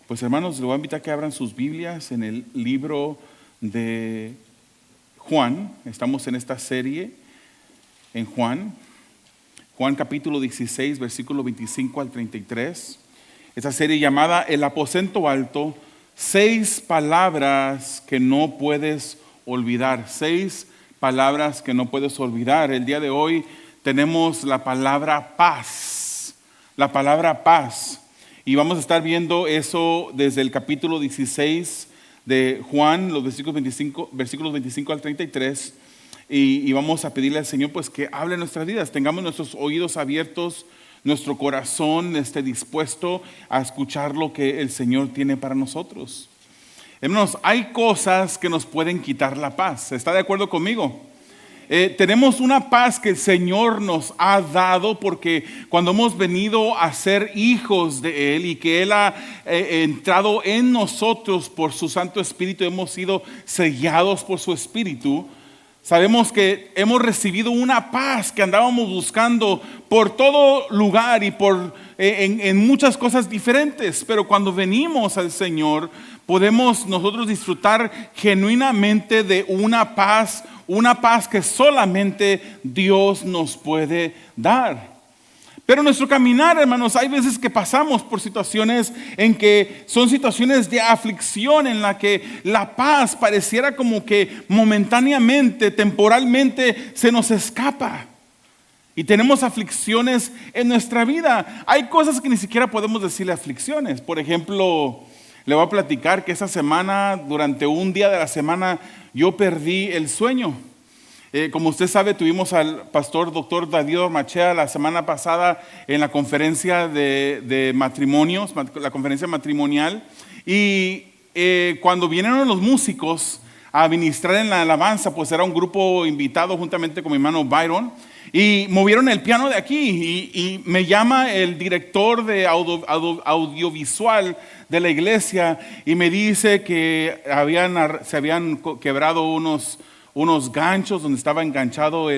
Pues hermanos, les voy a invitar a que abran sus Biblias en el libro de Juan. Estamos en esta serie en Juan capítulo 16, versículo 25 al 33. Esta serie llamada El aposento alto, 6 palabras que no puedes olvidar. 6 palabras que no puedes olvidar. El día de hoy tenemos la palabra paz. La palabra paz. Y vamos a estar viendo eso desde el capítulo 16 de Juan, los versículos 25 al 33. Y vamos a pedirle al Señor pues que hable en nuestras vidas. Tengamos nuestros oídos abiertos, nuestro corazón esté dispuesto a escuchar lo que el Señor tiene para nosotros. Hermanos, hay cosas que nos pueden quitar la paz. ¿Está de acuerdo conmigo? Tenemos una paz que el Señor nos ha dado porque cuando hemos venido a ser hijos de Él y que Él ha entrado en nosotros por su Santo Espíritu, hemos sido sellados por su Espíritu. Sabemos que hemos recibido una paz que andábamos buscando por todo lugar y en muchas cosas diferentes. Pero cuando venimos al Señor, podemos nosotros disfrutar genuinamente de una paz que solamente Dios nos puede dar. Pero nuestro caminar, hermanos, hay veces que pasamos por situaciones en que son situaciones de aflicción, en la que la paz pareciera como que momentáneamente, temporalmente se nos escapa. Y tenemos aflicciones en nuestra vida. Hay cosas que ni siquiera podemos decirle aflicciones. Por ejemplo, le voy a platicar que esa semana, durante un día de la semana, yo perdí el sueño. Como usted sabe, tuvimos al pastor doctor David Ormachea la semana pasada en la conferencia de matrimonios, la conferencia matrimonial. Y cuando vinieron los músicos a ministrar en la alabanza, pues era un grupo invitado juntamente con mi hermano Byron. Y movieron el piano de aquí y me llama el director de audiovisual de la iglesia y me dice que se habían quebrado unos ganchos donde estaba enganchado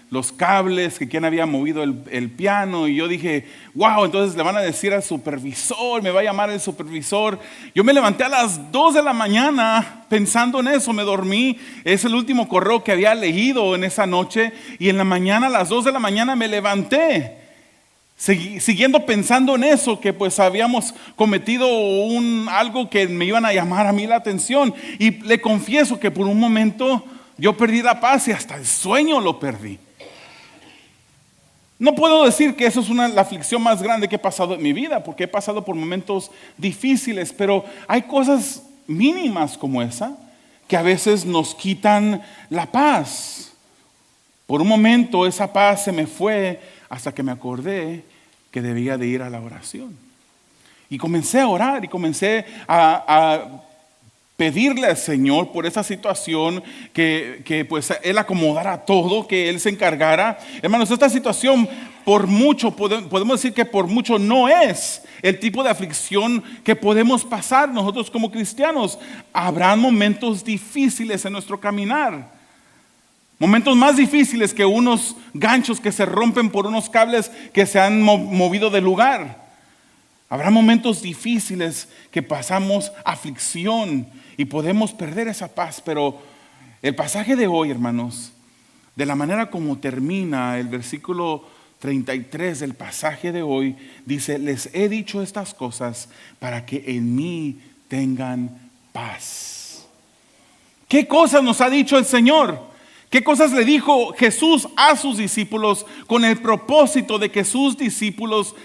los cables, que quien había movido el piano. Y yo dije, wow, entonces le van a decir al supervisor, me va a llamar el supervisor. Yo me levanté a las 2 de la mañana pensando en eso, me dormí. Es el último correo que había leído en esa noche. Y en la mañana, a las 2 de la mañana me levanté, siguiendo pensando en eso, que pues habíamos cometido algo que me iban a llamar a mí la atención. Y le confieso que por un momento yo perdí la paz y hasta el sueño lo perdí. No puedo decir que eso es la aflicción más grande que he pasado en mi vida, porque he pasado por momentos difíciles, pero hay cosas mínimas como esa que a veces nos quitan la paz. Por un momento esa paz se me fue hasta que me acordé que debía de ir a la oración. Y comencé a orar y comencé a pedirle al Señor por esa situación, que pues Él acomodara todo, que Él se encargara. Hermanos, esta situación por mucho, podemos decir que por mucho no es el tipo de aflicción que podemos pasar nosotros como cristianos. Habrá momentos difíciles en nuestro caminar. Momentos más difíciles que unos ganchos que se rompen por unos cables que se han movido de lugar. Habrá momentos difíciles que pasamos aflicción y podemos perder esa paz. Pero el pasaje de hoy, hermanos, de la manera como termina el versículo 33 del pasaje de hoy, dice: les he dicho estas cosas para que en mí tengan paz. ¿Qué cosas nos ha dicho el Señor? ¿Qué cosas le dijo Jesús a sus discípulos con el propósito de que sus discípulos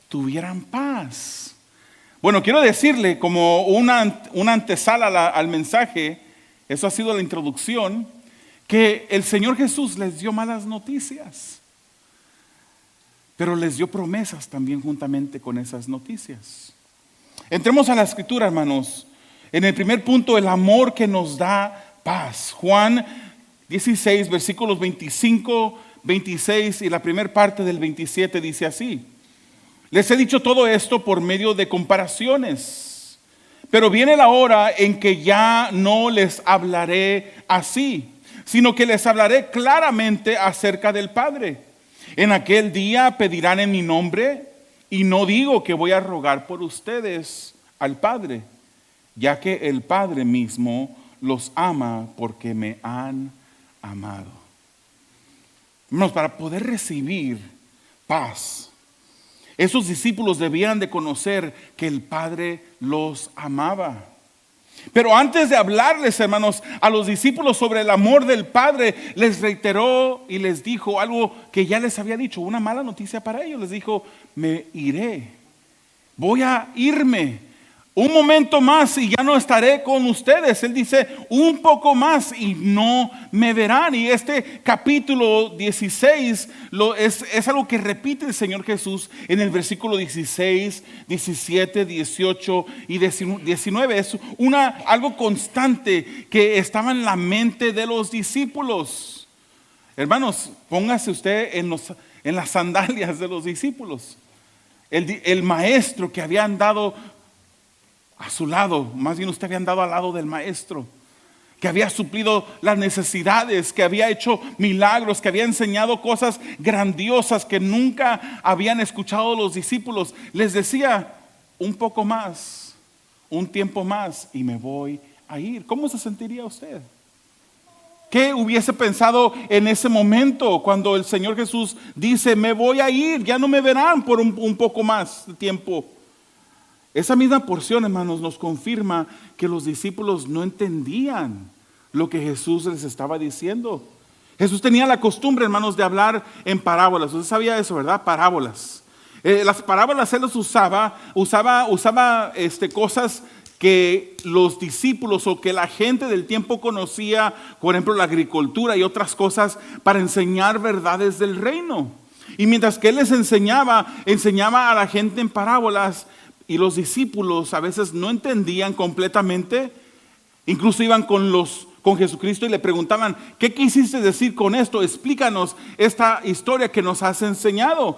tuvieran paz? Bueno, quiero decirle como una antesala al mensaje, eso ha sido la introducción, que el Señor Jesús les dio malas noticias, pero les dio promesas también juntamente con esas noticias. Entremos a la escritura, hermanos. En el primer punto, el amor que nos da paz. Juan 16, versículos 25, 26 y la primera parte del 27 dice así: les he dicho todo esto por medio de comparaciones, pero viene la hora en que ya no les hablaré así, sino que les hablaré claramente acerca del Padre. En aquel día pedirán en mi nombre Y no digo que voy a rogar por ustedes al Padre, ya que el Padre mismo los ama porque me han amado. Hermanos, para poder recibir paz, esos discípulos debían de conocer que el Padre los amaba. Pero antes de hablarles, hermanos, a los discípulos sobre el amor del Padre, les reiteró y les dijo algo que ya les había dicho, una mala noticia para ellos. Les dijo: me iré, voy a irme un momento más y ya no estaré con ustedes. Él dice un poco más y no me verán. Y este capítulo 16 es algo que repite el Señor Jesús en el versículo 16, 17, 18 y 19. Es algo constante que estaba en la mente de los discípulos. Hermanos, póngase usted en las sandalias de los discípulos. El maestro que habían dado a su lado, más bien usted había andado al lado del maestro, que había suplido las necesidades, que había hecho milagros, que había enseñado cosas grandiosas que nunca habían escuchado los discípulos. Les decía: un poco más, un tiempo más y me voy a ir. ¿Cómo se sentiría usted? ¿Qué hubiese pensado en ese momento cuando el Señor Jesús dice: me voy a ir, ya no me verán por un poco más de tiempo? Esa misma porción, hermanos, nos confirma que los discípulos no entendían lo que Jesús les estaba diciendo. Jesús tenía la costumbre, hermanos, de hablar en parábolas. Usted sabía eso, ¿verdad? Parábolas. Las parábolas él los usaba cosas que los discípulos o que la gente del tiempo conocía, por ejemplo, la agricultura y otras cosas, para enseñar verdades del reino. Y mientras que él les enseñaba a la gente en parábolas, y los discípulos a veces no entendían completamente. Incluso iban con Jesucristo y le preguntaban: ¿qué quisiste decir con esto? Explícanos esta historia que nos has enseñado.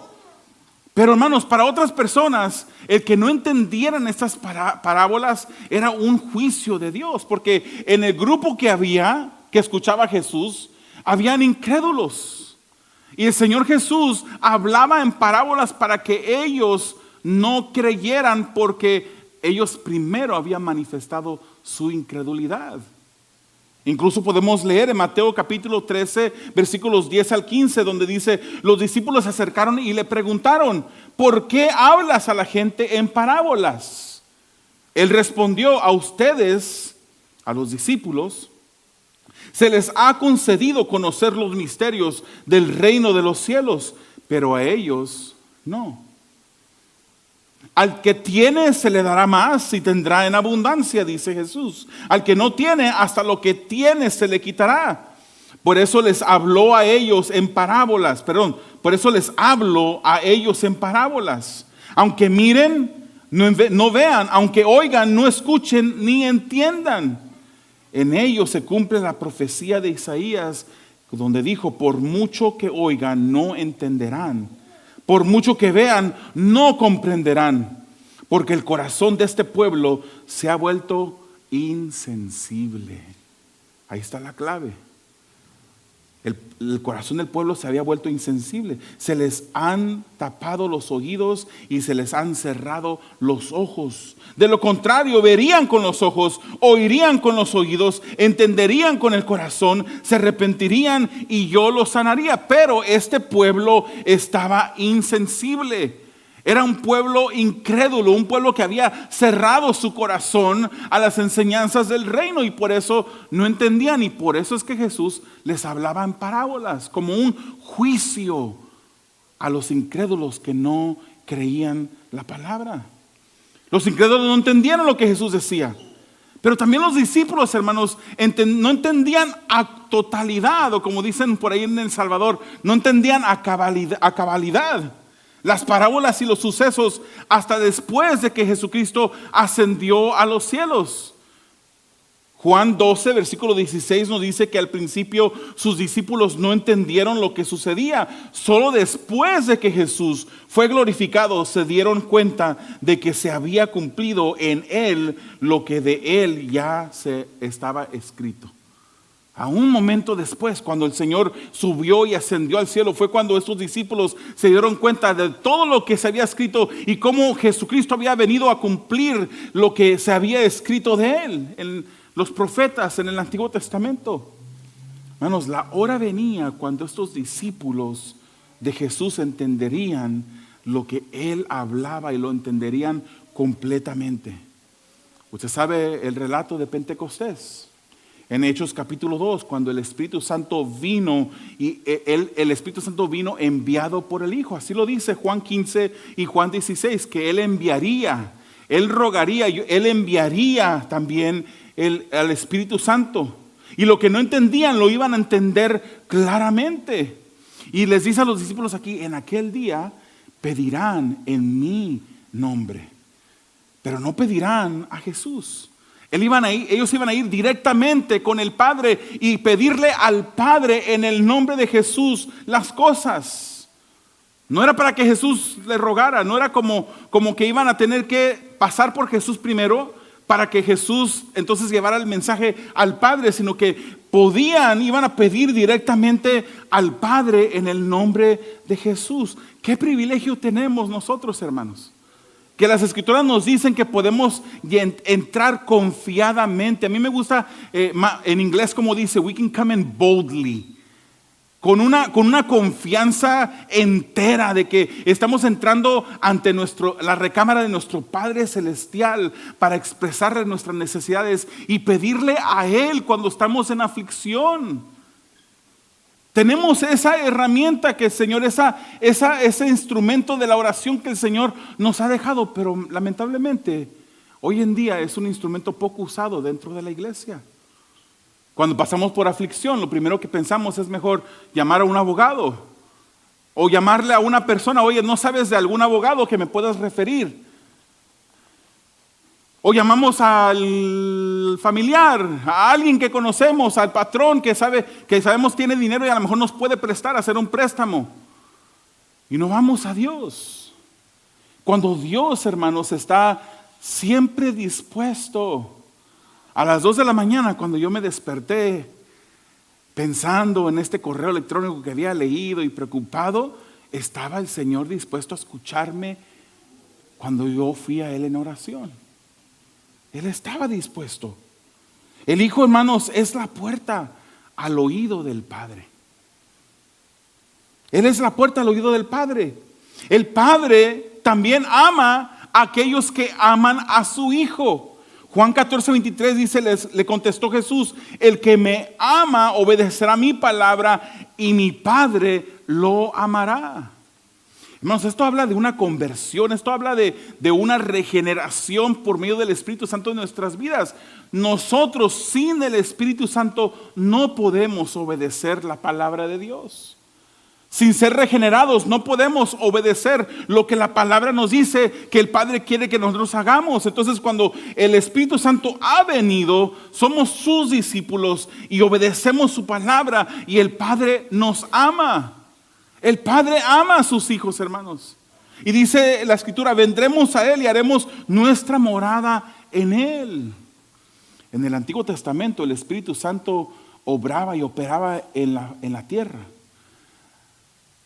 Pero hermanos, para otras personas, el que no entendieran estas parábolas era un juicio de Dios, porque en el grupo que escuchaba a Jesús, habían incrédulos. Y el Señor Jesús hablaba en parábolas para que ellos no creyeran, porque ellos primero habían manifestado su incredulidad. Incluso podemos leer en Mateo capítulo 13, versículos 10 al 15, donde dice: los discípulos se acercaron y le preguntaron: ¿por qué hablas a la gente en parábolas? Él respondió: a ustedes, a los discípulos, se les ha concedido conocer los misterios del reino de los cielos, pero a ellos no. Al que tiene se le dará más y tendrá en abundancia, dice Jesús. Al que no tiene, hasta lo que tiene se le quitará. Por eso les habló a ellos en parábolas. Por eso les hablo a ellos en parábolas. Aunque miren, no vean. Aunque oigan, no escuchen ni entiendan. En ellos se cumple la profecía de Isaías, donde dijo: por mucho que oigan, no entenderán. Por mucho que vean, no comprenderán, porque el corazón de este pueblo se ha vuelto insensible. Ahí está la clave. El corazón del pueblo se había vuelto insensible. Se les han tapado los oídos y se les han cerrado los ojos. De lo contrario, verían con los ojos, oirían con los oídos, entenderían con el corazón, se arrepentirían y yo los sanaría. Pero este pueblo estaba insensible. Era un pueblo incrédulo, un pueblo que había cerrado su corazón a las enseñanzas del reino, y por eso no entendían. Y por eso es que Jesús les hablaba en parábolas, como un juicio a los incrédulos que no creían la palabra. Los incrédulos no entendieron lo que Jesús decía. Pero también los discípulos, hermanos, no entendían a totalidad, o como dicen por ahí en El Salvador, no entendían a cabalidad las parábolas y los sucesos hasta después de que Jesucristo ascendió a los cielos. Juan 12, versículo 16 nos dice que al principio sus discípulos no entendieron lo que sucedía. Solo después de que Jesús fue glorificado se dieron cuenta de que se había cumplido en Él lo que de Él ya se estaba escrito. A un momento después, cuando el Señor subió y ascendió al cielo, fue cuando estos discípulos se dieron cuenta de todo lo que se había escrito y cómo Jesucristo había venido a cumplir lo que se había escrito de Él en los profetas en el Antiguo Testamento. Hermanos, la hora venía cuando estos discípulos de Jesús entenderían lo que Él hablaba y lo entenderían completamente. Usted sabe el relato de Pentecostés. En Hechos capítulo 2, cuando el Espíritu Santo vino, y el Espíritu Santo vino enviado por el Hijo. Así lo dice Juan 15 y Juan 16, que Él enviaría, Él rogaría, Él enviaría también al Espíritu Santo. Y lo que no entendían lo iban a entender claramente. Y les dice a los discípulos aquí, en aquel día pedirán en mi nombre, pero no pedirán a Jesús. Ellos iban a ir directamente con el Padre y pedirle al Padre en el nombre de Jesús las cosas. No era para que Jesús les rogara, no era como que iban a tener que pasar por Jesús primero para que Jesús entonces llevara el mensaje al Padre, sino que iban a pedir directamente al Padre en el nombre de Jesús. ¿Qué privilegio tenemos nosotros, hermanos? Que las Escrituras nos dicen que podemos entrar confiadamente. A mí me gusta en inglés como dice, we can come in boldly. Con una confianza entera de que estamos entrando ante la recámara de nuestro Padre Celestial para expresarle nuestras necesidades y pedirle a Él cuando estamos en aflicción. Tenemos esa herramienta que el Señor, ese instrumento de la oración que el Señor nos ha dejado, pero lamentablemente hoy en día es un instrumento poco usado dentro de la iglesia. Cuando pasamos por aflicción, lo primero que pensamos es mejor llamar a un abogado o llamarle a una persona, oye, ¿no sabes de algún abogado que me puedas referir? O llamamos al familiar, a alguien que conocemos, al patrón que sabemos tiene dinero y a lo mejor nos puede prestar, hacer un préstamo. Y no vamos a Dios. Cuando Dios, hermanos, está siempre dispuesto. A las 2 de la mañana, cuando yo me desperté, pensando en este correo electrónico que había leído y preocupado, estaba el Señor dispuesto a escucharme cuando yo fui a Él en oración. Él estaba dispuesto. El Hijo, hermanos, es la puerta al oído del Padre. Él es la puerta al oído del Padre. El Padre también ama a aquellos que aman a su Hijo. Juan 14:23 dice, le contestó Jesús, el que me ama obedecerá mi palabra y mi Padre lo amará. Hermanos, esto habla de una conversión, esto habla de una regeneración por medio del Espíritu Santo en nuestras vidas. Nosotros sin el Espíritu Santo no podemos obedecer la palabra de Dios. Sin ser regenerados no podemos obedecer lo que la palabra nos dice que el Padre quiere que nosotros hagamos. Entonces cuando el Espíritu Santo ha venido, somos sus discípulos y obedecemos su palabra y el Padre nos ama. El Padre ama a sus hijos, hermanos. Y dice la Escritura, vendremos a Él y haremos nuestra morada en Él. En el Antiguo Testamento el Espíritu Santo obraba y operaba en la tierra.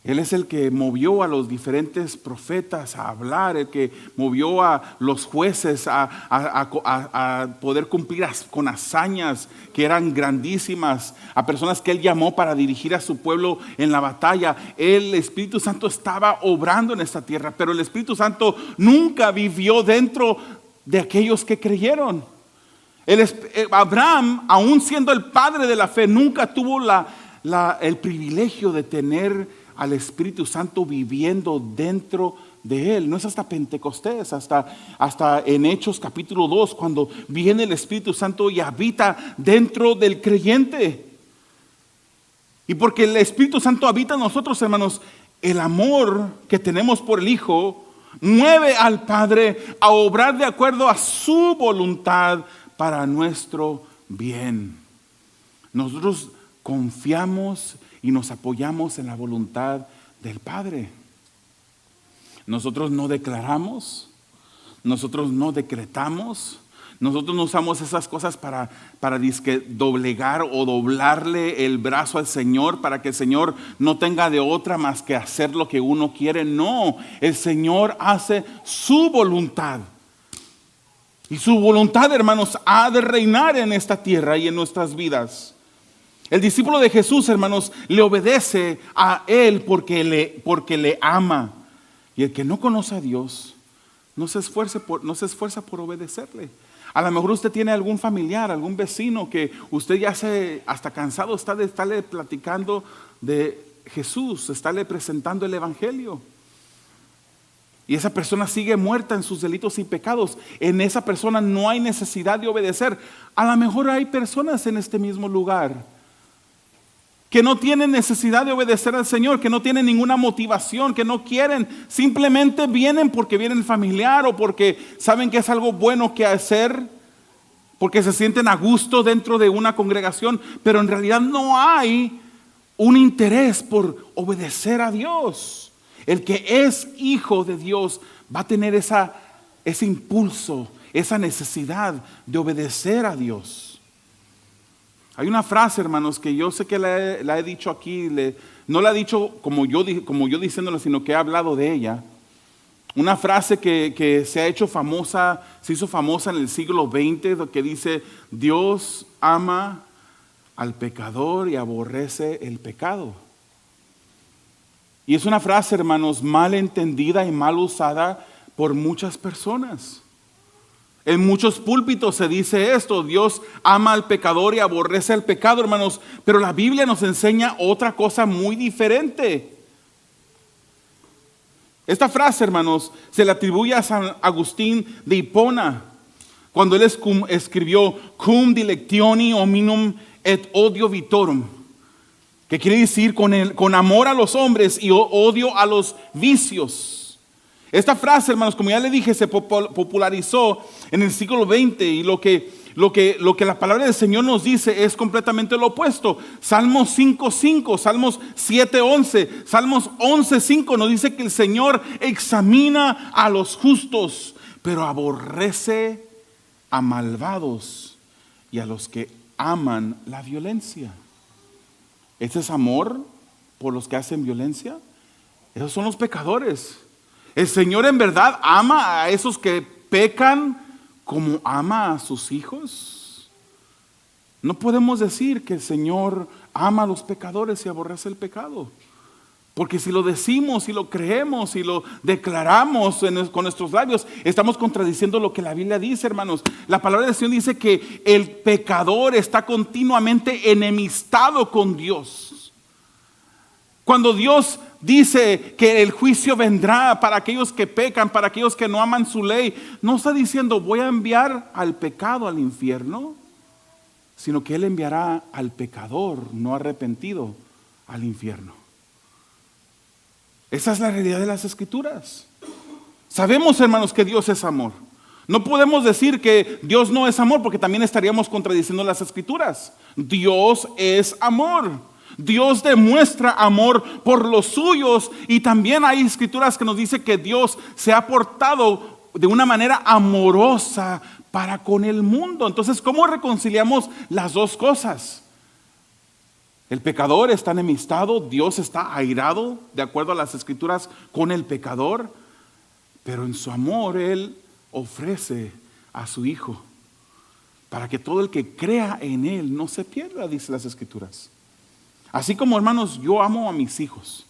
Él es el que movió a los diferentes profetas a hablar, el que movió a los jueces a poder cumplir con hazañas que eran grandísimas, a personas que Él llamó para dirigir a su pueblo en la batalla. El Espíritu Santo estaba obrando en esta tierra, pero el Espíritu Santo nunca vivió dentro de aquellos que creyeron. Abraham, aún siendo el padre de la fe, nunca tuvo el privilegio de tener al Espíritu Santo viviendo dentro de él. No es hasta Pentecostés, hasta en Hechos capítulo 2, cuando viene el Espíritu Santo y habita dentro del creyente. Y porque el Espíritu Santo habita en nosotros, hermanos, el amor que tenemos por el Hijo mueve al Padre a obrar de acuerdo a su voluntad para nuestro bien. Nosotros confiamos y nos apoyamos en la voluntad del Padre. Nosotros no declaramos, nosotros no decretamos, Nosotros no usamos esas cosas para dizque doblegar o doblarle el brazo al Señor para que el Señor no tenga de otra más que hacer lo que uno quiere. No, el Señor hace su voluntad. Y su voluntad, hermanos, ha de reinar en esta tierra y en nuestras vidas. El discípulo de Jesús, hermanos, le obedece a Él porque le ama. Y el que no conoce a Dios no se esfuerza por obedecerle. A lo mejor usted tiene algún familiar, algún vecino que usted ya hasta cansado está de estarle platicando de Jesús, estarle presentando el evangelio. Y esa persona sigue muerta en sus delitos y pecados. En esa persona no hay necesidad de obedecer. A lo mejor hay personas en este mismo lugar que no tienen necesidad de obedecer al Señor, que no tienen ninguna motivación, que no quieren, simplemente vienen porque viene el familiar o porque saben que es algo bueno que hacer, porque se sienten a gusto dentro de una congregación, pero en realidad no hay un interés por obedecer a Dios. El que es hijo de Dios va a tener ese impulso, esa necesidad de obedecer a Dios. Hay una frase, hermanos, que yo sé que la he dicho aquí, no la he dicho como yo diciéndola, sino que he hablado de ella. Una frase que se hizo famosa en el siglo XX, que dice: Dios ama al pecador y aborrece el pecado. Y es una frase, hermanos, mal entendida y mal usada por muchas personas. En muchos púlpitos se dice esto: Dios ama al pecador y aborrece el pecado, hermanos. Pero la Biblia nos enseña otra cosa muy diferente. Esta frase, hermanos, se le atribuye a San Agustín de Hipona, cuando él escribió Cum dilectioni hominum et odio vitorum, que quiere decir con amor a los hombres y odio a los vicios. Esta frase, hermanos, como ya le dije, se popularizó en el siglo XX, y lo que la palabra del Señor nos dice es completamente lo opuesto. Salmos 5:5, Salmos 7:11, Salmos 11:5 nos dice que el Señor examina a los justos, pero aborrece a malvados y a los que aman la violencia. ¿Ese es amor por los que hacen violencia? Esos son los pecadores. El Señor en verdad ama a esos que pecan como ama a sus hijos. No podemos decir que el Señor ama a los pecadores y aborrece el pecado, porque si lo decimos y lo creemos y lo declaramos con nuestros labios, estamos contradiciendo lo que la Biblia dice, hermanos. La palabra del Señor dice que el pecador está continuamente enemistado con Dios. Cuando Dios dice que el juicio vendrá para aquellos que pecan, para aquellos que no aman su ley, no está diciendo voy a enviar al pecado al infierno, sino que Él enviará al pecador no arrepentido al infierno. Esa es la realidad de las Escrituras. Sabemos, hermanos, que Dios es amor. No podemos decir que Dios no es amor, porque también estaríamos contradiciendo las Escrituras. Dios es amor. Dios demuestra amor por los suyos, y también hay escrituras que nos dicen que Dios se ha portado de una manera amorosa para con el mundo. Entonces, ¿cómo reconciliamos las dos cosas? El pecador está enemistado, Dios está airado, de acuerdo a las escrituras, con el pecador, pero en su amor Él ofrece a su Hijo para que todo el que crea en Él no se pierda, dice las escrituras. Así como, hermanos, yo amo a mis hijos,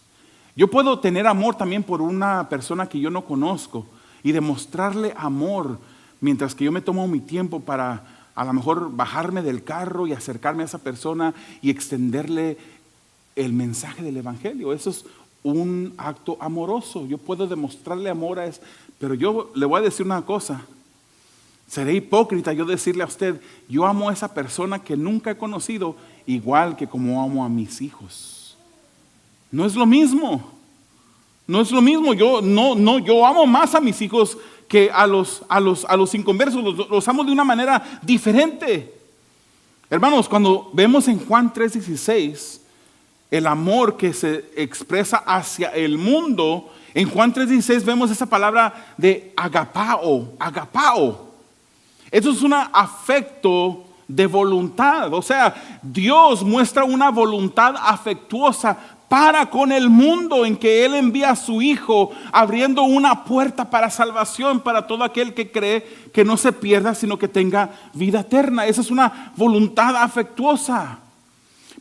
yo puedo tener amor también por una persona que yo no conozco y demostrarle amor mientras que yo me tomo mi tiempo para a lo mejor bajarme del carro y acercarme a esa persona y extenderle el mensaje del evangelio. Eso es un acto amoroso. Yo puedo demostrarle amor a eso, pero yo le voy a decir una cosa. Seré hipócrita yo decirle a usted, yo amo a esa persona que nunca he conocido igual que como amo a mis hijos. No es lo mismo. No es lo mismo. Yo amo más a mis hijos que a los inconversos. Los amo de una manera diferente. Hermanos, cuando vemos en Juan 3:16 el amor que se expresa hacia el mundo, en Juan 3:16 vemos esa palabra de agapao. Eso es un afecto de voluntad. O sea, Dios muestra una voluntad afectuosa para con el mundo, en que Él envía a su Hijo, abriendo una puerta para salvación para todo aquel que cree, que no se pierda, sino que tenga vida eterna. Esa es una voluntad afectuosa.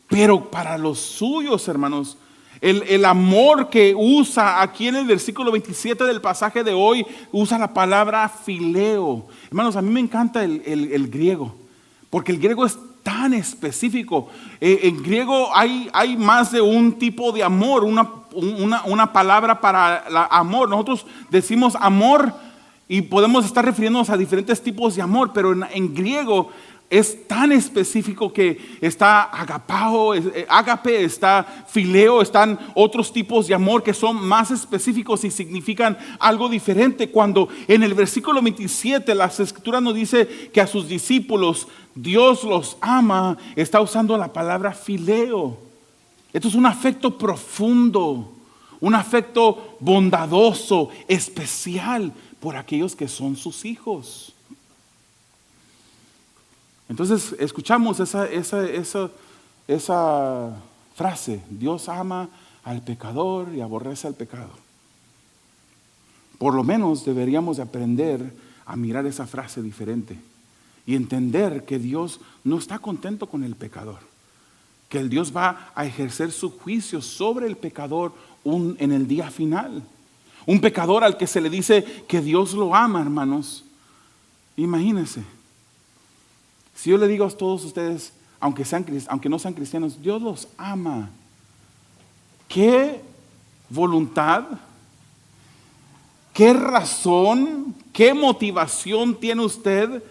Pero para los suyos, hermanos, el amor que usa aquí en el versículo 27 del pasaje de hoy, usa la palabra fileo. Hermanos, a mí me encanta el griego, porque el griego es tan específico. En griego hay más de un tipo de amor, una palabra para amor. Nosotros decimos amor y podemos estar refiriéndonos a diferentes tipos de amor, pero en griego es tan específico que está agapao, ágape, está fileo, están otros tipos de amor que son más específicos y significan algo diferente. Cuando en el versículo 27 las escrituras nos dice que a sus discípulos Dios los ama, está usando la palabra fileo. Esto es un afecto profundo, un afecto bondadoso, especial por aquellos que son sus hijos. Entonces escuchamos esa frase: Dios ama al pecador y aborrece al pecado. Por lo menos deberíamos de aprender a mirar esa frase diferente y entender que Dios no está contento con el pecador, que el Dios va a ejercer su juicio sobre el pecador en el día final. Un pecador al que se le dice que Dios lo ama, hermanos. Imagínense. Si yo le digo a todos ustedes, aunque no sean cristianos, Dios los ama, ¿qué voluntad, qué razón, qué motivación tiene usted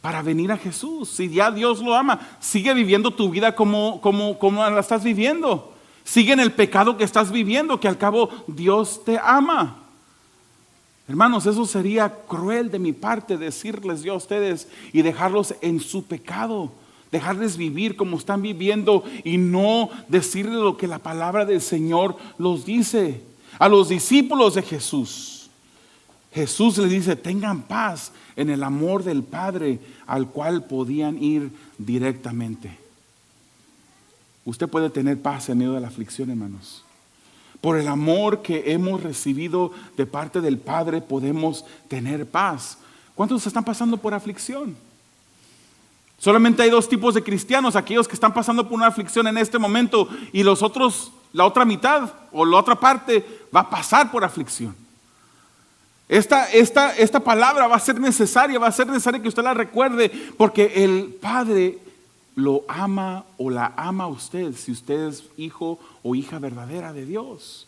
para venir a Jesús? Si ya Dios lo ama, sigue viviendo tu vida como la estás viviendo. Sigue en el pecado que estás viviendo, que al cabo Dios te ama. Hermanos, eso sería cruel de mi parte decirles yo a ustedes y dejarlos en su pecado, dejarles vivir como están viviendo y no decirles lo que la palabra del Señor los dice. A los discípulos de Jesús, Jesús les dice: tengan paz en el amor del Padre al cual podían ir directamente. Usted puede tener paz en medio de la aflicción, hermanos. Por el amor que hemos recibido de parte del Padre podemos tener paz. ¿Cuántos están pasando por aflicción? Solamente hay dos tipos de cristianos: aquellos que están pasando por una aflicción en este momento, y los otros, la otra mitad o la otra parte va a pasar por aflicción. Esta palabra va a ser necesaria que usted la recuerde, porque el Padre lo ama o la ama a usted si usted es hijo o hija verdadera de Dios.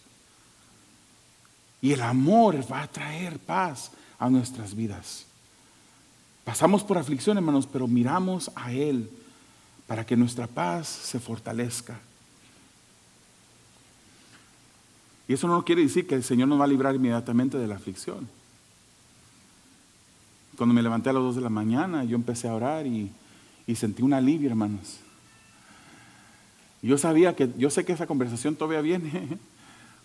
Y el amor va a traer paz a nuestras vidas. Pasamos por aflicción, hermanos, pero miramos a Él para que nuestra paz se fortalezca. Y eso no quiere decir que el Señor nos va a librar inmediatamente de la aflicción. Cuando me levanté a las 2 de la mañana, yo empecé a orar y sentí un alivio, hermanos. Yo sé que esa conversación todavía viene,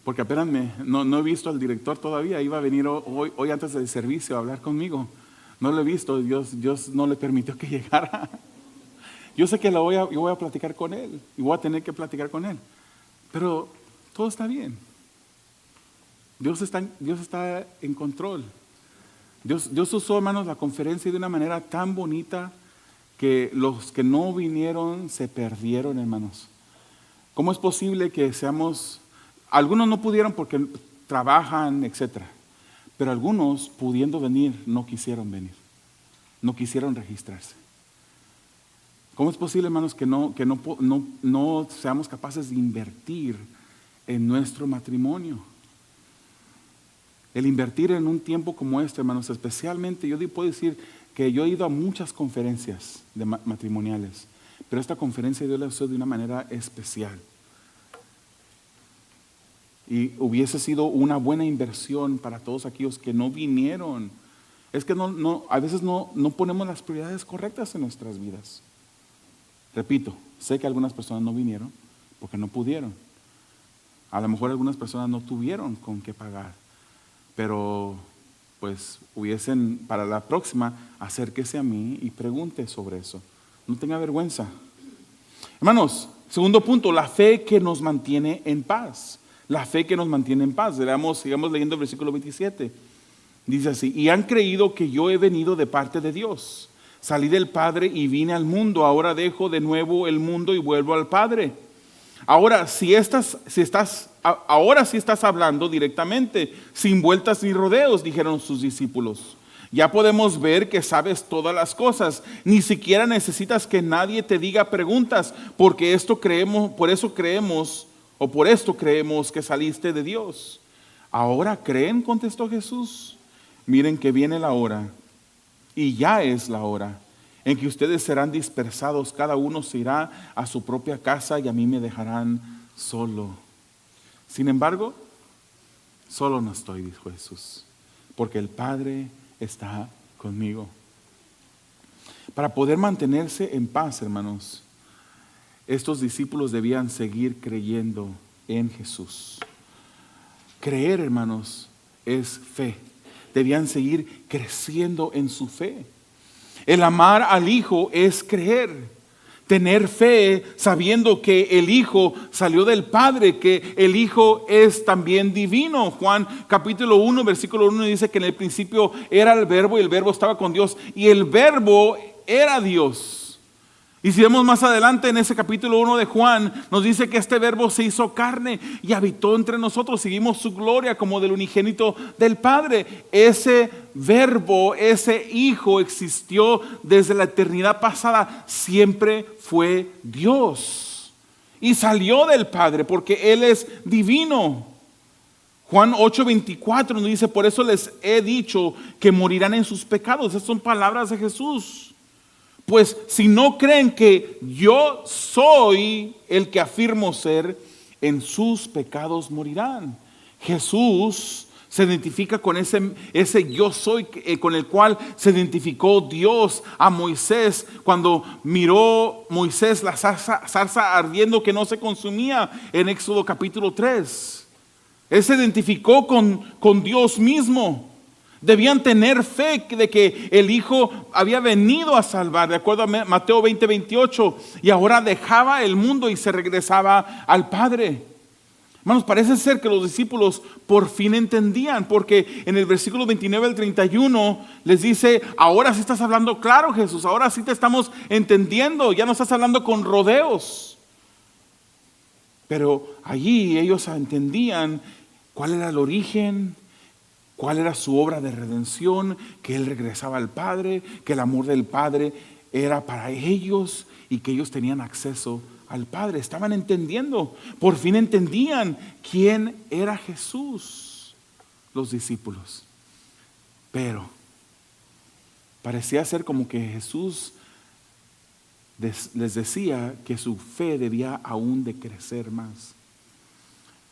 porque apenas no he visto al director todavía. Iba a venir hoy antes del servicio a hablar conmigo. No lo he visto, Dios no le permitió que llegara. Yo sé que yo voy a platicar con él y voy a tener que platicar con él, pero todo está bien. Dios está en control. Dios usó, hermanos, la conferencia de una manera tan bonita que los que no vinieron se perdieron, hermanos. ¿Cómo es posible que algunos no pudieron porque trabajan, etcétera, pero algunos, pudiendo venir, no quisieron venir, no quisieron registrarse? ¿Cómo es posible, hermanos, que no seamos capaces de invertir en nuestro matrimonio? El invertir en un tiempo como este, hermanos, especialmente, yo puedo decir que yo he ido a muchas conferencias matrimoniales, pero esta conferencia Dios la usó de una manera especial. Y hubiese sido una buena inversión para todos aquellos que no vinieron. Es que a veces no ponemos las prioridades correctas en nuestras vidas. Repito, sé que algunas personas no vinieron porque no pudieron. A lo mejor algunas personas no tuvieron con qué pagar. Pero pues hubiesen, para la próxima, acérquese a mí y pregunte sobre eso. No tenga vergüenza. Hermanos, segundo punto, la fe que nos mantiene en paz. La fe que nos mantiene en paz. Sigamos leyendo el versículo 27. Dice así: y han creído que yo he venido de parte de Dios. Salí del Padre y vine al mundo. Ahora dejo de nuevo el mundo y vuelvo al Padre. Ahora sí estás hablando directamente, sin vueltas ni rodeos, dijeron sus discípulos. Ya podemos ver que sabes todas las cosas. Ni siquiera necesitas que nadie te diga preguntas, porque por esto creemos que saliste de Dios. ¿Ahora creen?, contestó Jesús. Miren que viene la hora, y ya es la hora, en que ustedes serán dispersados, cada uno se irá a su propia casa y a mí me dejarán solo. Sin embargo, solo no estoy, dijo Jesús, porque el Padre está conmigo. Para poder mantenerse en paz, hermanos, estos discípulos debían seguir creyendo en Jesús. Creer, hermanos, es fe. Debían seguir creciendo en su fe. El amar al Hijo es creer. Tener fe sabiendo que el Hijo salió del Padre, que el Hijo es también divino. Juan capítulo 1, versículo 1 dice que en el principio era el Verbo y el Verbo estaba con Dios y el Verbo era Dios. Y si vemos más adelante en ese capítulo 1 de Juan, nos dice que este Verbo se hizo carne y habitó entre nosotros. Seguimos su gloria como del unigénito del Padre. Ese Verbo, ese Hijo existió desde la eternidad pasada. Siempre fue Dios. Y salió del Padre porque Él es divino. Juan 8:24 nos dice: por eso les he dicho que morirán en sus pecados. Esas son palabras de Jesús. Pues si no creen que yo soy el que afirmo ser, en sus pecados morirán. Jesús se identifica con ese yo soy con el cual se identificó Dios a Moisés cuando miró Moisés la zarza ardiendo que no se consumía en Éxodo capítulo 3. Él se identificó con Dios mismo. Debían tener fe de que el Hijo había venido a salvar, de acuerdo a Mateo 20:28, y ahora dejaba el mundo y se regresaba al Padre. Hermanos, parece ser que los discípulos por fin entendían, porque en el versículo 29 al 31 les dice: ahora sí estás hablando claro, Jesús, ahora sí te estamos entendiendo, ya no estás hablando con rodeos. Pero allí ellos entendían cuál era el origen, cuál era su obra de redención, que Él regresaba al Padre, que el amor del Padre era para ellos y que ellos tenían acceso al Padre. Estaban entendiendo, por fin entendían quién era Jesús, los discípulos. Pero parecía ser como que Jesús les decía que su fe debía aún de crecer más.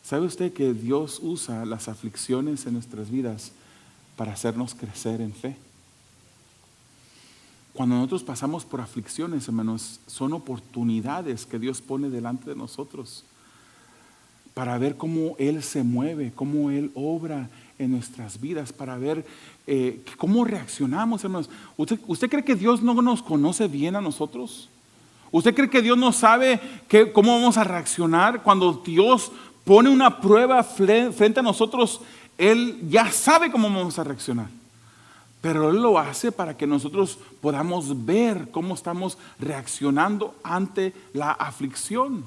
¿Sabe usted que Dios usa las aflicciones en nuestras vidas para hacernos crecer en fe? Cuando nosotros pasamos por aflicciones, hermanos, son oportunidades que Dios pone delante de nosotros para ver cómo Él se mueve, cómo Él obra en nuestras vidas, para ver cómo reaccionamos, hermanos. ¿Usted cree que Dios no nos conoce bien a nosotros? ¿Usted cree que Dios no sabe cómo vamos a reaccionar cuando Dios pone una prueba frente a nosotros? Él ya sabe cómo vamos a reaccionar, pero Él lo hace para que nosotros podamos ver cómo estamos reaccionando ante la aflicción.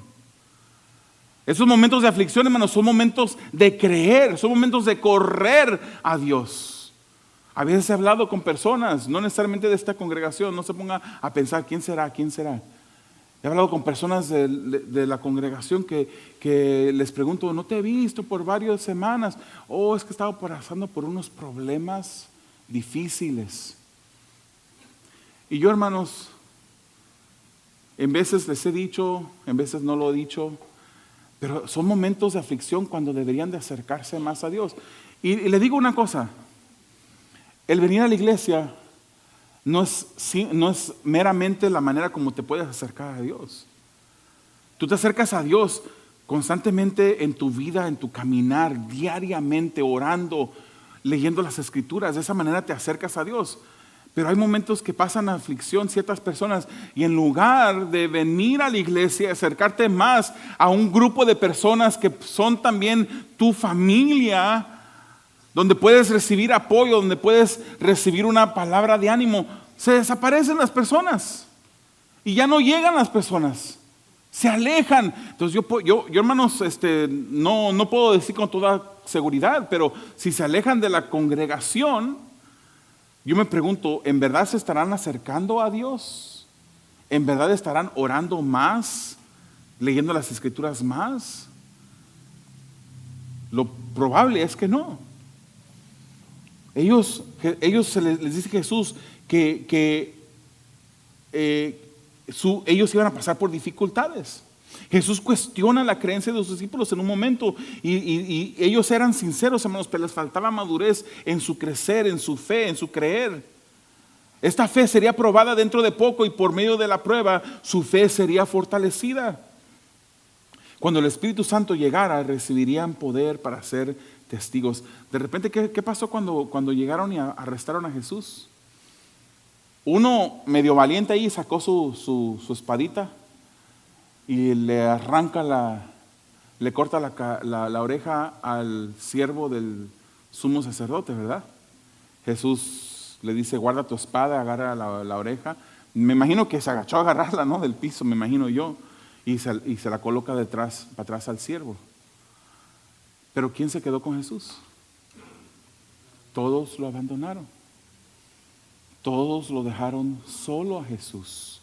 Esos momentos de aflicción, hermanos, son momentos de creer, son momentos de correr a Dios. A veces he hablado con personas, no necesariamente de esta congregación, no se ponga a pensar quién será. He hablado con personas de la congregación que les pregunto: no te he visto por varias semanas. Es que he estado pasando por unos problemas difíciles. Y yo, hermanos, en veces les he dicho, en veces no lo he dicho, pero son momentos de aflicción cuando deberían de acercarse más a Dios. Y le digo una cosa: el venir a la iglesia no es meramente la manera como te puedes acercar a Dios. Tú te acercas a Dios constantemente en tu vida, en tu caminar, diariamente orando, leyendo las Escrituras. De esa manera te acercas a Dios. Pero hay momentos que pasan aflicción ciertas personas y en lugar de venir a la iglesia y acercarte más a un grupo de personas que son también tu familia, donde puedes recibir apoyo, donde puedes recibir una palabra de ánimo, se desaparecen las personas y ya no llegan las personas, se alejan. Entonces yo hermanos, no puedo decir con toda seguridad, pero si se alejan de la congregación, yo me pregunto, ¿en verdad se estarán acercando a Dios? ¿En verdad estarán orando más? ¿Leyendo las Escrituras más? Lo probable es que no. Ellos les dice Jesús que ellos iban a pasar por dificultades. Jesús cuestiona la creencia de sus discípulos en un momento y ellos eran sinceros, hermanos, pero les faltaba madurez en su crecer, en su fe, en su creer. Esta fe sería probada dentro de poco y por medio de la prueba su fe sería fortalecida. Cuando el Espíritu Santo llegara, recibirían poder para ser testigos. De repente, ¿qué pasó cuando llegaron y arrestaron a Jesús? Uno medio valiente ahí sacó su espadita y le arranca le corta la oreja al siervo del sumo sacerdote, ¿verdad? Jesús le dice, guarda tu espada, agarra la oreja. Me imagino que se agachó a agarrarla, ¿no? Del piso, me imagino yo, y se la coloca para atrás al siervo. Pero ¿quién se quedó con Jesús? Todos lo abandonaron. Todos lo dejaron solo a Jesús.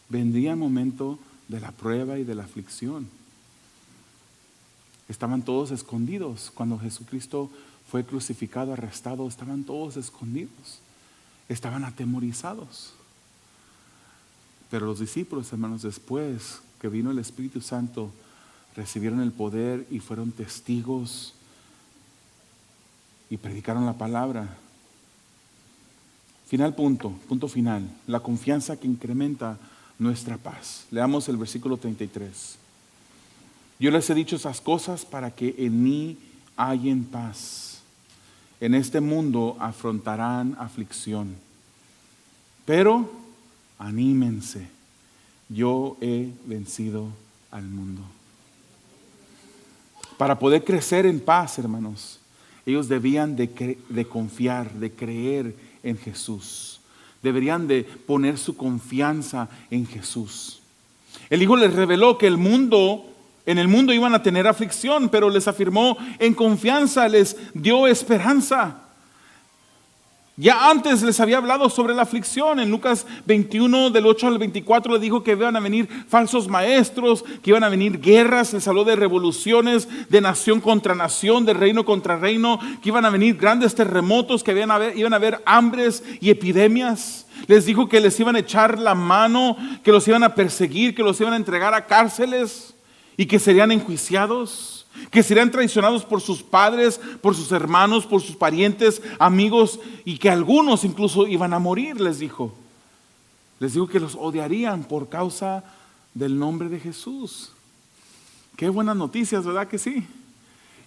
Vendría el momento de la prueba y de la aflicción. Estaban todos escondidos. Cuando Jesucristo fue crucificado, arrestado, estaban todos escondidos. Estaban atemorizados. Pero los discípulos, hermanos, después que vino el Espíritu Santo, recibieron el poder y fueron testigos y predicaron la palabra. Punto final, la confianza que incrementa nuestra paz. Leamos el versículo 33. Yo les he dicho esas cosas para que en mí hallen paz. En este mundo afrontarán aflicción, pero anímense, yo he vencido al mundo. Para poder crecer en paz, hermanos, ellos debían de confiar, de creer en Jesús. Deberían de poner su confianza en Jesús. El Hijo les reveló que en el mundo iban a tener aflicción, pero les afirmó en confianza, les dio esperanza. Ya antes les había hablado sobre la aflicción. En Lucas 21, del 8 al 24, les dijo que iban a venir falsos maestros, que iban a venir guerras. Les habló de revoluciones, de nación contra nación, de reino contra reino, que iban a venir grandes terremotos, que iban a haber hambres y epidemias. Les dijo que les iban a echar la mano, que los iban a perseguir, que los iban a entregar a cárceles y que serían enjuiciados, que serían traicionados por sus padres, por sus hermanos, por sus parientes, amigos, y que algunos incluso iban a morir, les dijo. Les dijo que los odiarían por causa del nombre de Jesús. Qué buenas noticias, ¿verdad que sí?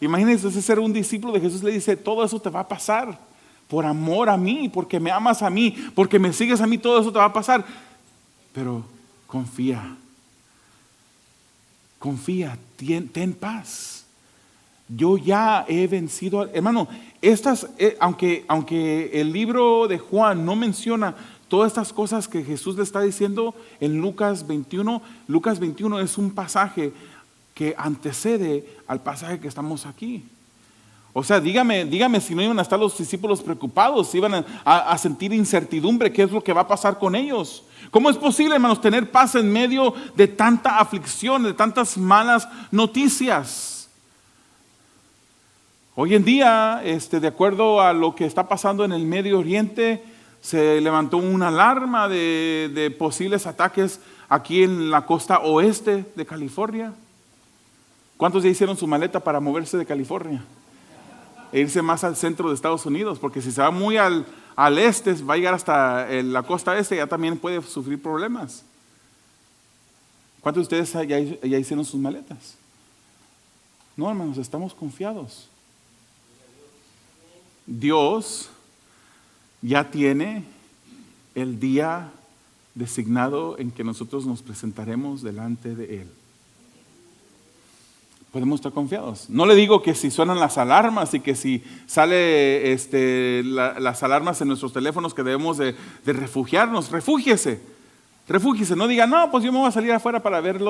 Imagínense ser un discípulo de Jesús, le dice, todo eso te va a pasar por amor a mí, porque me amas a mí, porque me sigues a mí, todo eso te va a pasar. Pero confía, ten paz. Yo ya he vencido. Hermano, aunque el libro de Juan no menciona todas estas cosas que Jesús le está diciendo en Lucas 21 es un pasaje que antecede al pasaje que estamos aquí. O sea, dígame si no iban a estar los discípulos preocupados, si iban a sentir incertidumbre, qué es lo que va a pasar con ellos. ¿Cómo es posible, hermanos, tener paz en medio de tanta aflicción, de tantas malas noticias? Hoy en día, de acuerdo a lo que está pasando en el Medio Oriente, se levantó una alarma de posibles ataques aquí en la costa oeste de California. ¿Cuántos ya hicieron su maleta para moverse de California e irse más al centro de Estados Unidos? Porque si se va muy al este, va a llegar hasta la costa este, ya también puede sufrir problemas. ¿Cuántos de ustedes ya hicieron sus maletas? No, hermanos, estamos confiados. Dios ya tiene el día designado en que nosotros nos presentaremos delante de Él. Podemos estar confiados. No le digo que si suenan las alarmas y que si sale las alarmas en nuestros teléfonos que debemos de refugiarnos, refúgiese. No diga, no, pues yo me voy a salir afuera para ver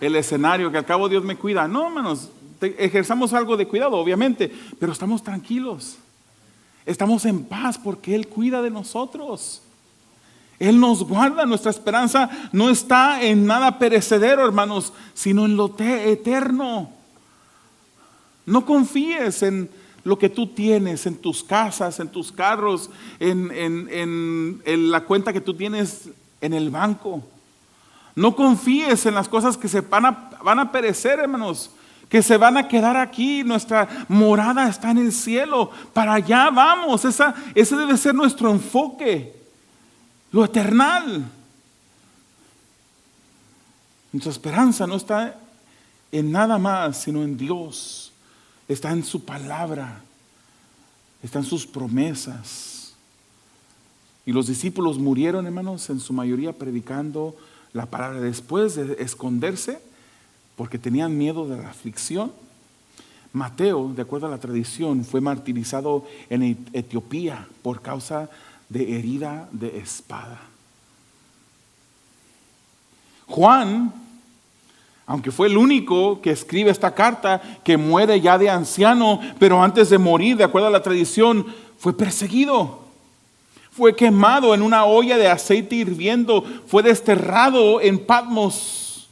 el escenario, que al cabo Dios me cuida. No, hermanos, ejerzamos algo de cuidado, obviamente, pero estamos tranquilos. Estamos en paz porque Él cuida de nosotros. Él nos guarda. Nuestra esperanza no está en nada perecedero, hermanos, sino en lo eterno. No confíes en lo que tú tienes, en tus casas, en tus carros, en la cuenta que tú tienes en el banco. No confíes en las cosas que van a perecer, hermanos, que se van a quedar aquí. Nuestra morada está en el cielo. Para allá vamos. Ese debe ser nuestro enfoque. Lo eternal. Nuestra esperanza no está en nada más, sino en Dios. Está en su palabra. Está en sus promesas. Y los discípulos murieron, hermanos, en su mayoría predicando la palabra. Después de esconderse, porque tenían miedo de la aflicción, Mateo, de acuerdo a la tradición, fue martirizado en Etiopía por causa de herida de espada. Juan, aunque fue el único que escribe esta carta, que muere ya de anciano, pero antes de morir, de acuerdo a la tradición, fue perseguido. Fue quemado en una olla de aceite hirviendo, fue desterrado en Patmos.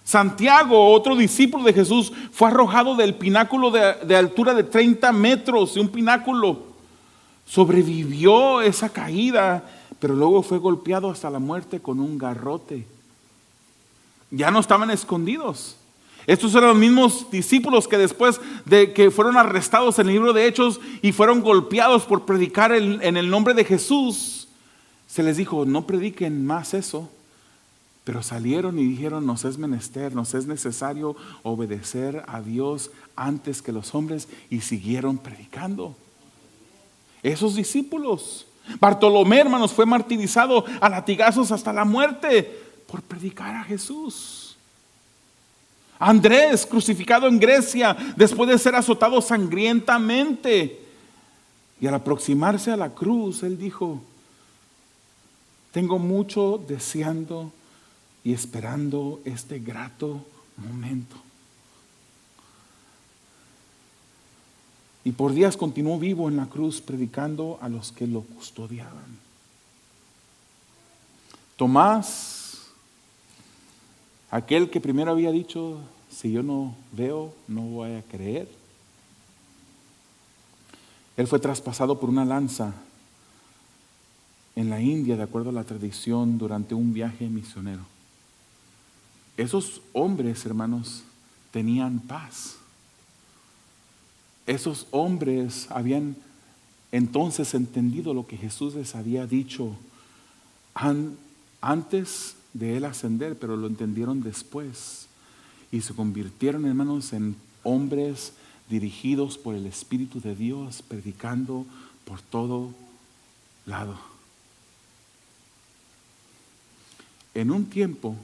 Santiago, otro discípulo de Jesús, fue arrojado del pináculo de altura de 30 metros, de un pináculo. Sobrevivió esa caída, pero luego fue golpeado hasta la muerte con un garrote. Ya no estaban escondidos. Estos eran los mismos discípulos que después de que fueron arrestados en el libro de Hechos y fueron golpeados por predicar en el nombre de Jesús, se les dijo, no prediquen más eso. Pero salieron y dijeron, nos es menester, nos es necesario obedecer a Dios antes que los hombres, y siguieron predicando. Esos discípulos. Bartolomé, hermanos, fue martirizado a latigazos hasta la muerte por predicar a Jesús. Andrés, crucificado en Grecia después de ser azotado sangrientamente. Y al aproximarse a la cruz, él dijo, tengo mucho deseando y esperando este grato momento. Y por días continuó vivo en la cruz predicando a los que lo custodiaban. Tomás, aquel que primero había dicho, si yo no veo, no voy a creer. Él fue traspasado por una lanza en la India, de acuerdo a la tradición, durante un viaje misionero. Esos hombres, hermanos, tenían paz. Esos hombres habían entonces entendido lo que Jesús les había dicho antes de él ascender, pero lo entendieron después. Y se convirtieron, hermanos, en hombres dirigidos por el Espíritu de Dios, predicando por todo lado. En un tiempo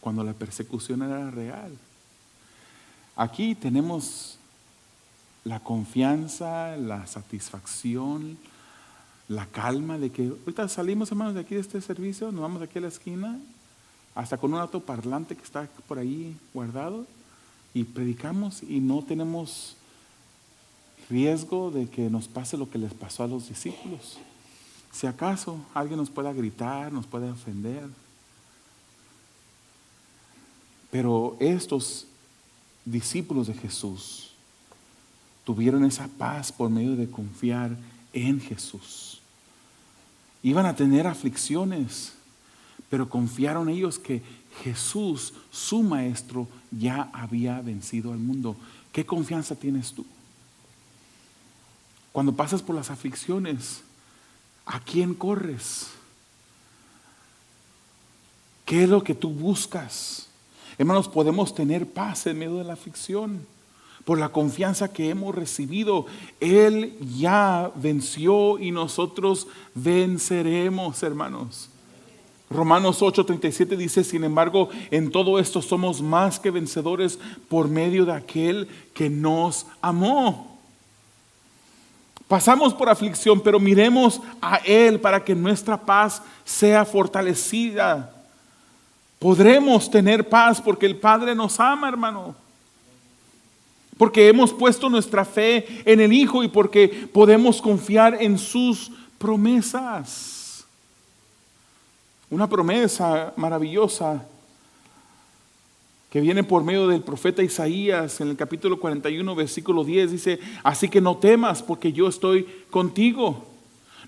cuando la persecución era real. Aquí tenemos la confianza, la satisfacción, la calma de que ahorita salimos, hermanos, de aquí de este servicio, nos vamos de aquí a la esquina, hasta con un autoparlante que está por ahí guardado, y predicamos y no tenemos riesgo de que nos pase lo que les pasó a los discípulos. Si acaso alguien nos pueda gritar, nos puede ofender. Pero estos discípulos de Jesús tuvieron esa paz por medio de confiar en Jesús. Iban a tener aflicciones, pero confiaron ellos que Jesús, su maestro, ya había vencido al mundo. ¿Qué confianza tienes tú? Cuando pasas por las aflicciones, ¿a quién corres? ¿Qué es lo que tú buscas? Hermanos, podemos tener paz en medio de la aflicción por la confianza que hemos recibido. Él ya venció y nosotros venceremos, hermanos. Romanos 8:37 dice: sin embargo, en todo esto somos más que vencedores por medio de aquel que nos amó. Pasamos por aflicción, pero miremos a Él para que nuestra paz sea fortalecida. Podremos tener paz porque el Padre nos ama, hermano. Porque hemos puesto nuestra fe en el Hijo y porque podemos confiar en sus promesas. Una promesa maravillosa que viene por medio del profeta Isaías en el capítulo 41, versículo 10, dice: así que no temas porque yo estoy contigo.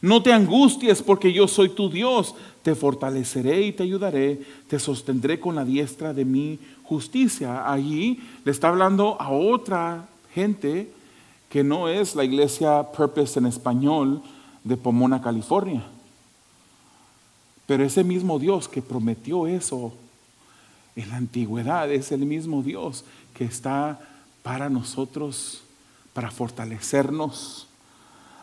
No te angusties porque yo soy tu Dios. Te fortaleceré y te ayudaré. Te sostendré con la diestra de mi justicia. Allí le está hablando a otra gente que no es la iglesia Purpose en español de Pomona, California. Pero ese mismo Dios que prometió eso en la antigüedad es el mismo Dios que está para nosotros, para fortalecernos,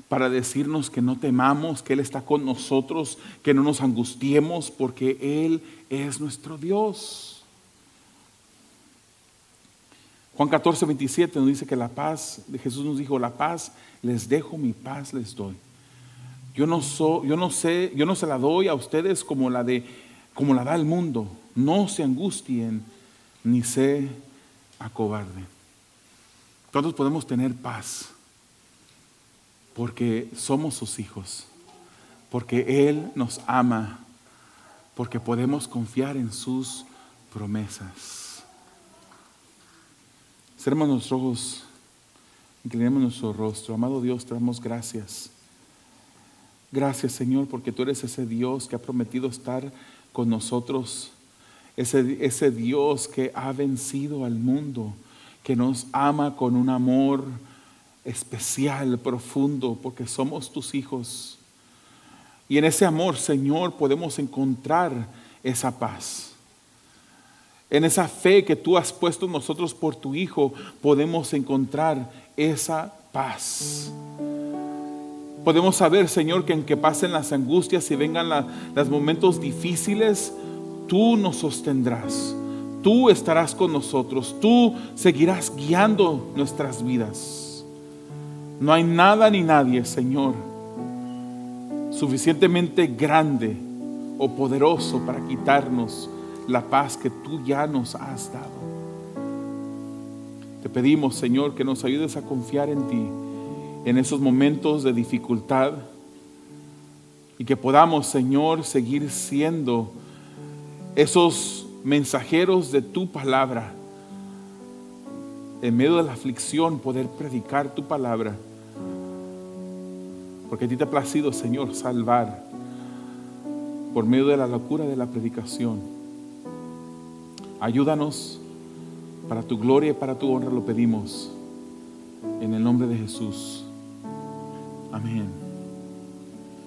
para decirnos que no temamos, que Él está con nosotros, que no nos angustiemos, porque Él es nuestro Dios. Juan 14:27 nos dice que la paz, Jesús nos dijo: la paz les dejo, mi paz les doy. Yo no se la doy a ustedes como la da el mundo. No se angustien ni se acobarden. Todos podemos tener paz porque somos sus hijos, porque Él nos ama, porque podemos confiar en sus promesas. Cerremos nuestros ojos, inclinemos nuestro rostro. Amado Dios, te damos gracias. Gracias, Señor, porque tú eres ese Dios que ha prometido estar con nosotros, ese Dios que ha vencido al mundo, que nos ama con un amor especial, profundo, porque somos tus hijos. Y en ese amor, Señor, podemos encontrar esa paz. En esa fe que tú has puesto en nosotros por tu Hijo, podemos encontrar esa paz. Podemos saber, Señor, que aunque pasen las angustias y vengan los momentos difíciles, tú nos sostendrás. Tú estarás con nosotros. Tú seguirás guiando nuestras vidas. No hay nada ni nadie, Señor, suficientemente grande o poderoso para quitarnos la paz que tú ya nos has dado. Te pedimos, Señor, que nos ayudes a confiar en ti en esos momentos de dificultad y que podamos, Señor, seguir siendo esos mensajeros de tu palabra. En medio de la aflicción, poder predicar tu palabra, porque a ti te ha placido, Señor, salvar por medio de la locura de la predicación. Ayúdanos para tu gloria y para tu honra, lo pedimos en el nombre de Jesús. Amén.